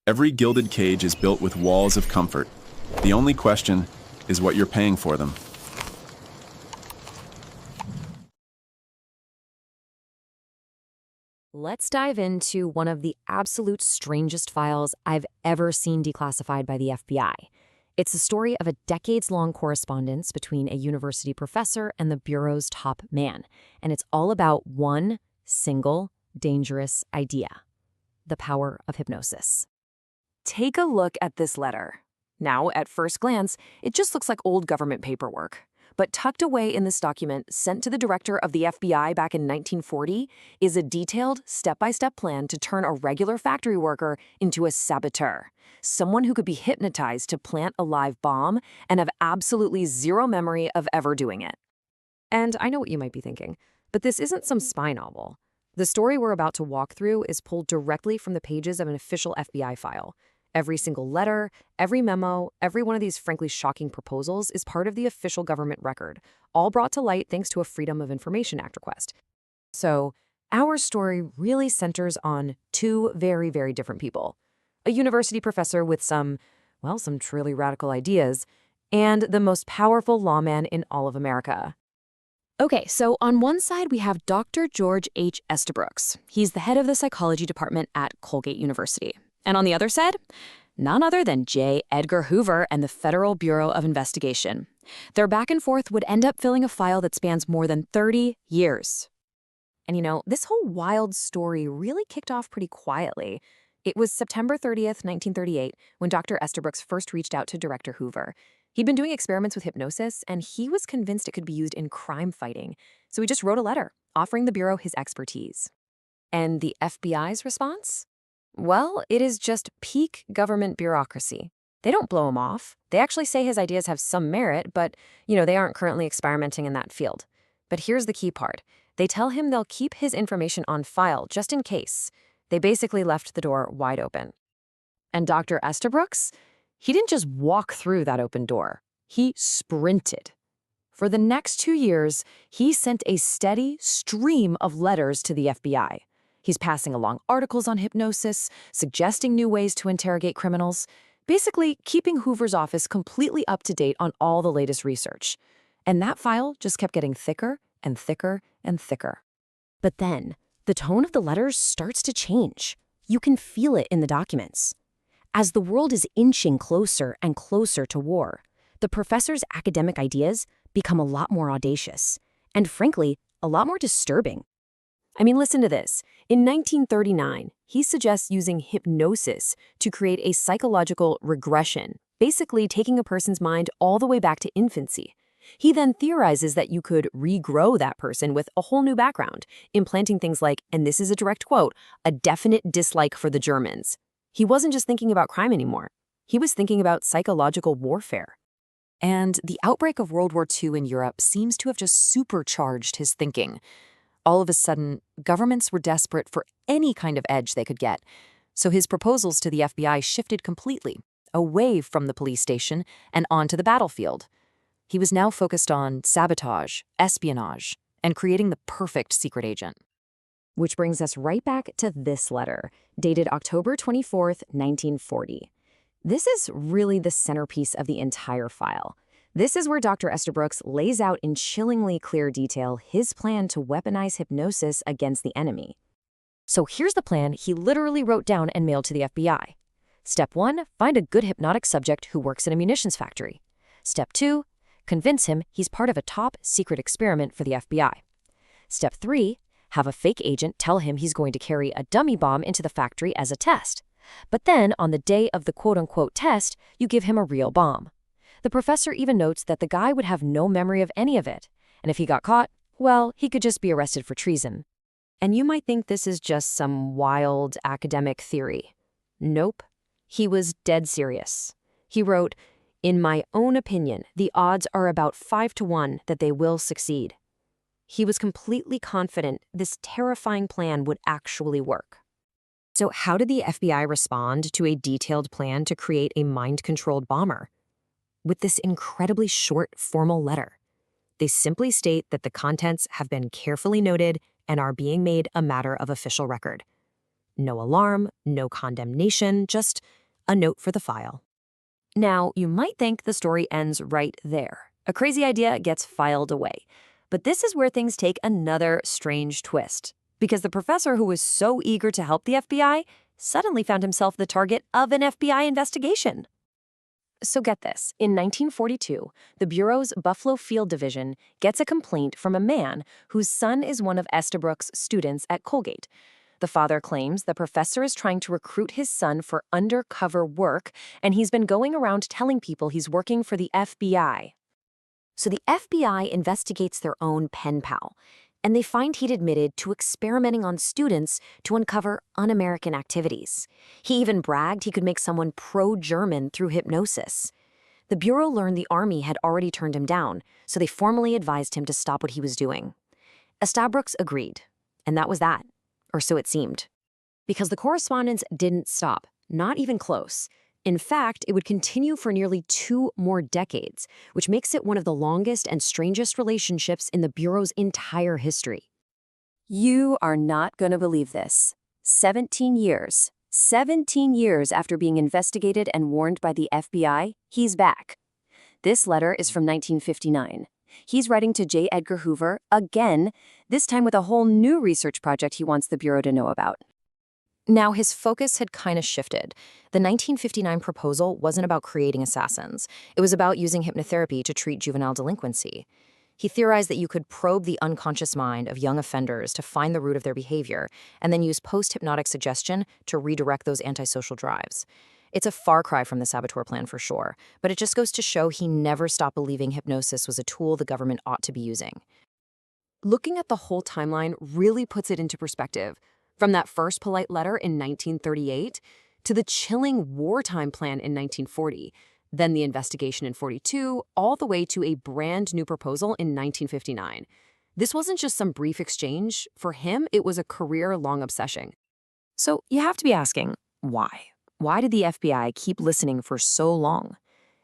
Every gilded cage is built with walls of comfort. The only question is what you're paying for them. Let's dive into one of the absolute strangest files I've ever seen declassified by the FBI. It's the story of a decades-long correspondence between a university professor and the Bureau's top man, and it's all about one single dangerous idea: the power of hypnosis. Take a look at this letter. Now, at first glance, it just looks like old government paperwork. But tucked away in this document, sent to the director of the FBI back in 1940, is a detailed, step-by-step plan to turn a regular factory worker into a saboteur, someone who could be hypnotized to plant a live bomb and have absolutely zero memory of ever doing it. And I know what you might be thinking, but this isn't some spy novel. The story we're about to walk through is pulled directly from the pages of an official FBI file. Every single letter, every memo, every one of these frankly shocking proposals is part of the official government record, all brought to light thanks to a Freedom of Information Act request. So, our story really centers on two very, very different people. A university professor with some truly radical ideas, and the most powerful lawman in all of America. Okay, so on one side we have Dr. George H. Estabrooks. He's the head of the psychology department at Colgate University. And on the other side, none other than J. Edgar Hoover and the Federal Bureau of Investigation. Their back and forth would end up filling a file that spans more than 30 years. And this whole wild story really kicked off pretty quietly. It was September 30th, 1938, when Dr. Estabrooks first reached out to Director Hoover. He'd been doing experiments with hypnosis, and he was convinced it could be used in crime fighting. So he just wrote a letter, offering the Bureau his expertise. And the FBI's response? Well, it is just peak government bureaucracy. They don't blow him off. They actually say his ideas have some merit, but, they aren't currently experimenting in that field. But here's the key part. They tell him they'll keep his information on file just in case. They basically left the door wide open. And Dr. Estabrooks? He didn't just walk through that open door. He sprinted. For the next 2 years, he sent a steady stream of letters to the FBI. He's passing along articles on hypnosis, suggesting new ways to interrogate criminals, basically keeping Hoover's office completely up to date on all the latest research. And that file just kept getting thicker and thicker and thicker. But then, the tone of the letters starts to change. You can feel it in the documents. As the world is inching closer and closer to war, the professor's academic ideas become a lot more audacious, and frankly, a lot more disturbing. I mean, listen to this. In 1939, he suggests using hypnosis to create a psychological regression, basically taking a person's mind all the way back to infancy. He then theorizes that you could regrow that person with a whole new background, implanting things like, and this is a direct quote, a definite dislike for the Germans. He wasn't just thinking about crime anymore. He was thinking about psychological warfare. And the outbreak of World War II in Europe seems to have just supercharged his thinking. All of a sudden, governments were desperate for any kind of edge they could get. So his proposals to the FBI shifted completely, away from the police station and onto the battlefield. He was now focused on sabotage, espionage, and creating the perfect secret agent. Which brings us right back to this letter, dated October 24th, 1940. This is really the centerpiece of the entire file. This is where Dr. Estabrooks lays out in chillingly clear detail his plan to weaponize hypnosis against the enemy. So here's the plan he literally wrote down and mailed to the FBI. Step 1, find a good hypnotic subject who works in a munitions factory. Step 2, convince him he's part of a top secret experiment for the FBI. Step 3, have a fake agent tell him he's going to carry a dummy bomb into the factory as a test. But then, on the day of the quote-unquote test, you give him a real bomb. The professor even notes that the guy would have no memory of any of it, and if he got caught, well, he could just be arrested for treason. And you might think this is just some wild academic theory. Nope. He was dead serious. He wrote, "In my own opinion, the odds are about 5 to 1 that they will succeed." He was completely confident this terrifying plan would actually work. So how did the FBI respond to a detailed plan to create a mind-controlled bomber? With this incredibly short, formal letter. They simply state that the contents have been carefully noted and are being made a matter of official record. No alarm, no condemnation, just a note for the file. Now, you might think the story ends right there. A crazy idea gets filed away. But this is where things take another strange twist. Because the professor who was so eager to help the FBI suddenly found himself the target of an FBI investigation. So get this, in 1942, the Bureau's Buffalo Field Division gets a complaint from a man whose son is one of Estabrook's students at Colgate. The father claims the professor is trying to recruit his son for undercover work, and he's been going around telling people he's working for the FBI. So the FBI investigates their own pen pal, and they find he'd admitted to experimenting on students to uncover un-American activities. He even bragged he could make someone pro-German through hypnosis. The Bureau learned the Army had already turned him down, so they formally advised him to stop what he was doing. Estabrooks agreed, and that was that, or so it seemed. Because the correspondence didn't stop, not even close. In fact, it would continue for nearly 2 more decades, which makes it one of the longest and strangest relationships in the Bureau's entire history. You are not going to believe this. 17 years after being investigated and warned by the FBI, he's back. This letter is from 1959. He's writing to J. Edgar Hoover again, this time with a whole new research project he wants the Bureau to know about. Now, his focus had kind of shifted. The 1959 proposal wasn't about creating assassins. It was about using hypnotherapy to treat juvenile delinquency. He theorized that you could probe the unconscious mind of young offenders to find the root of their behavior, and then use post-hypnotic suggestion to redirect those antisocial drives. It's a far cry from the Saboteur plan for sure, but it just goes to show he never stopped believing hypnosis was a tool the government ought to be using. Looking at the whole timeline really puts it into perspective. From that first polite letter in 1938 to the chilling wartime plan in 1940, then the investigation in 42, all the way to a brand new proposal in 1959. This wasn't just some brief exchange. For him, it was a career-long obsession. So you have to be asking, why? Why did the FBI keep listening for so long?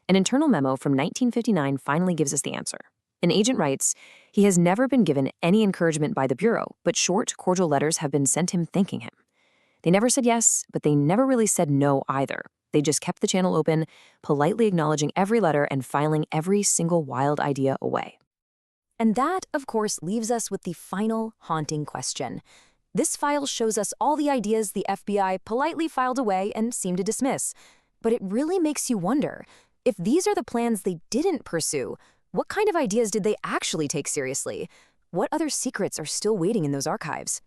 An internal memo from 1959 finally gives us the answer. An agent writes, he has never been given any encouragement by the Bureau, but short, cordial letters have been sent him thanking him. They never said yes, but they never really said no either. They just kept the channel open, politely acknowledging every letter and filing every single wild idea away. And that, of course, leaves us with the final haunting question. This file shows us all the ideas the FBI politely filed away and seemed to dismiss. But it really makes you wonder, if these are the plans they didn't pursue, what kind of ideas did they actually take seriously? What other secrets are still waiting in those archives?